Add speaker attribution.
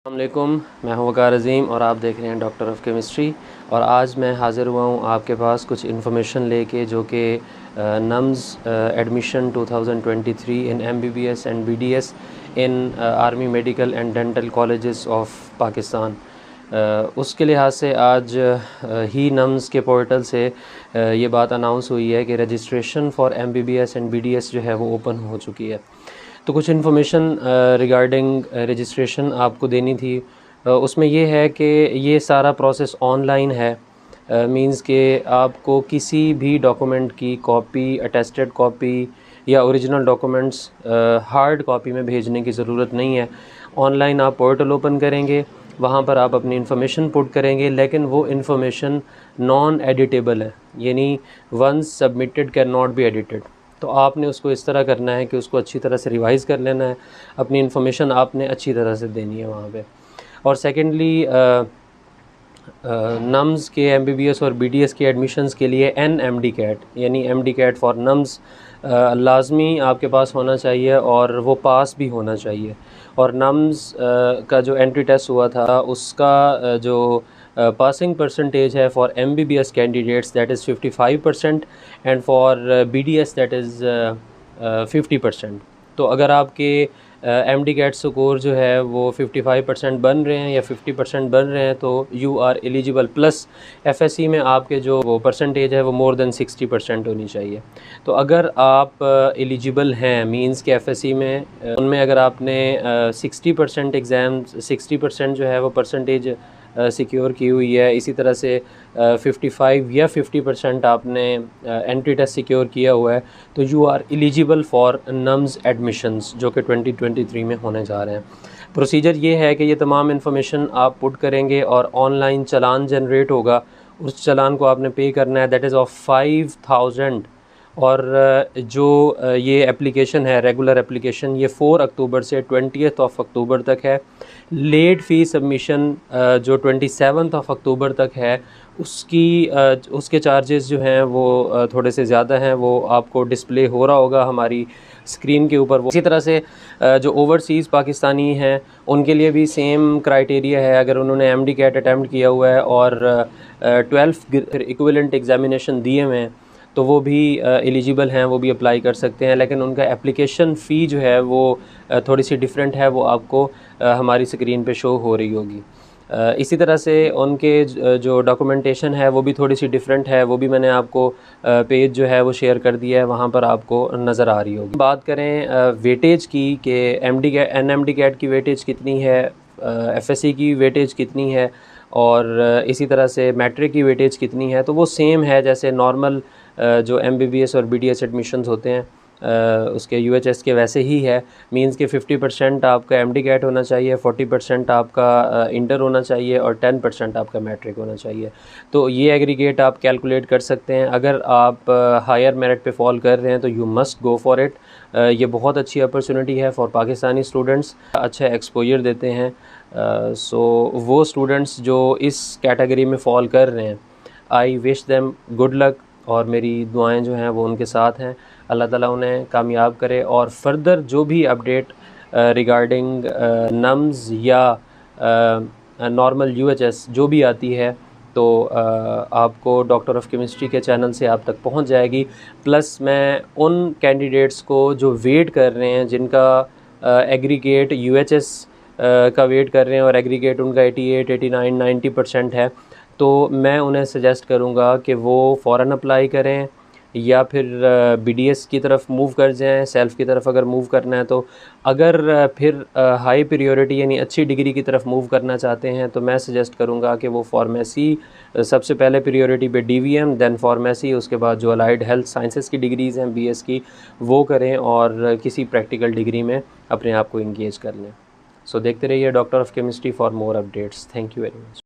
Speaker 1: अस्सलामुअलैकुम, मैं हूं वक़ार अज़ीम और आप देख रहे हैं डॉक्टर ऑफ़ केमिस्ट्री। और आज मैं हाज़िर हुआ हूं आपके पास कुछ इन्फॉर्मेशन लेके जो कि nums admission 2023 in MBBS and BDS in army medical and dental colleges of Pakistan, उसके लिहाज से आज ही नम्स के पोर्टल से ये बात अनाउंस हुई है कि registration for MBBS and BDS जो है वो ओपन हो चुकी है। तो कुछ इन्फॉर्मेशन रिगार्डिंग रजिस्ट्रेशन आपको देनी थी। उसमें ये है कि ये सारा प्रोसेस ऑनलाइन है। मींस के आपको किसी भी डॉक्यूमेंट की कॉपी, अटेस्टेड कॉपी या ओरिजिनल डॉक्यूमेंट्स हार्ड कॉपी में भेजने की ज़रूरत नहीं है। ऑनलाइन आप पोर्टल ओपन करेंगे, वहाँ पर आप अपनी इन्फॉर्मेशन पुट करेंगे, लेकिन वो इन्फॉर्मेशन नॉन एडिटेबल है, यानी once submitted can not be edited. तो आपने उसको इस तरह करना है कि उसको अच्छी तरह से रिवाइज़ कर लेना है, अपनी इन्फॉर्मेशन आपने अच्छी तरह से देनी है वहाँ पे। और सेकेंडली नम्स के MBBS और BDS के एडमिशन्स के लिए NMD कैट यानी MD कैट फॉर नम्स लाजमी आपके पास होना चाहिए और वो पास भी होना चाहिए। और नम्स का जो एंट्री टेस्ट हुआ था उसका जो पासिंग परसेंटेज है for MBBS candidates that is 55% and for BDS that is 50%। तो अगर आपके MD कैट स्कोर जो है वो 55% बन रहे हैं या 50% बन रहे हैं तो you are eligible. Plus FSE में आपके जो वो परसेंटेज है वो मोर देन 60% होनी चाहिए। तो अगर आप एलिजिबल हैं, मींस के FSE में उनमें अगर आपने 60% एग्ज़ाम 60% जो है वो परसेंटेज सिक्योर की हुई है, इसी तरह से 55 या 50% आपने एंट्री टेस्ट सिक्योर किया हुआ है, तो you are eligible for NUMS admissions जो कि 2023 में होने जा रहे हैं। प्रोसीजर ये है कि ये तमाम इन्फॉर्मेशन आप पुट करेंगे और ऑनलाइन चालान जनरेट होगा। उस चालान को आपने पे करना है, दैट इज़ ऑफ 5000। और जो ये एप्लीकेशन है, रेगुलर एप्लीकेशन, ये 4 अक्टूबर से 20th ऑफ अक्टूबर तक है। लेट फ़ी सबमिशन जो 27th ऑफ अक्टूबर तक है उसके चार्जेस जो हैं वो थोड़े से ज़्यादा हैं, वो आपको डिस्प्ले हो रहा होगा हमारी स्क्रीन के ऊपर। इसी तरह से जो ओवरसीज़ पाकिस्तानी हैं उनके लिए भी सेम क्राइटेरिया है। अगर उन्होंने MD कैट अटैम्प्ट किया हुआ है और 12th इक्विवेलेंट एग्ज़ामिनेशन दिए हुए हैं तो वो भी एलिजिबल हैं, वो भी अप्लाई कर सकते हैं। लेकिन उनका एप्लीकेशन फ़ी जो है वो थोड़ी सी डिफरेंट है, वो आपको हमारी स्क्रीन पे शो हो रही होगी। इसी तरह से उनके जो डॉक्यूमेंटेशन है वो भी थोड़ी सी डिफरेंट है, वो भी मैंने आपको पेज जो है वो शेयर कर दिया है, वहाँ पर आपको नज़र आ रही होगी। बात करें वेटेज की कि NMD कैट की वेटेज कितनी है, FSE की वेटेज कितनी है और इसी तरह से मैट्रिक की वेटेज कितनी है, तो वो सेम है जैसे नॉर्मल जो MBBS और BDS एडमिशन्स होते हैं उसके UHS के वैसे ही है। मींस के 50% आपका MD कैट होना चाहिए, 40% आपका इंटर होना चाहिए और 10% आपका मैट्रिक होना चाहिए। तो ये एग्रीगेट आप कैलकुलेट कर सकते हैं। अगर आप हायर मेरिट पे फॉल कर रहे हैं तो you must go for it. ये बहुत अच्छी अपॉर्चुनिटी है फॉर पाकिस्तानी स्टूडेंट्स, अच्छा एक्सपोजर देते हैं। सो वो स्टूडेंट्स जो इस कैटेगरी में फॉल कर रहे हैं, I wish them good luck और मेरी दुआएं जो हैं वो उनके साथ हैं। अल्लाह ताला उन्हें कामयाब करे। और फर्दर जो भी अपडेट रिगार्डिंग नम्स या नॉर्मल UHS जो भी आती है तो आपको डॉक्टर ऑफ़ केमिस्ट्री के चैनल से आप तक पहुंच जाएगी। प्लस मैं उन कैंडिडेट्स को जो वेट कर रहे हैं, जिनका एग्रीगेट UHS का वेट कर रहे हैं और एग्रीगेट उनका 88, 89, 90% है, तो मैं उन्हें सजेस्ट करूँगा कि वो फ़ौरन अप्लाई करें या फिर BDS की तरफ मूव कर जाएं। सेल्फ़ की तरफ अगर मूव करना है तो अगर फिर हाई प्रायोरिटी यानी अच्छी डिग्री की तरफ मूव करना चाहते हैं तो मैं सजेस्ट करूंगा कि वो फार्मेसी सबसे पहले प्रायोरिटी पे DVM, देन फार्मेसी, उसके बाद जो अलाइड हेल्थ साइंसेस की डिग्रीज़ हैं BS की वो करें और किसी प्रैक्टिकल डिग्री में अपने आप को इंगेज कर लें। सो देखते रहिए doctor of chemistry for more updates. Thank you very much.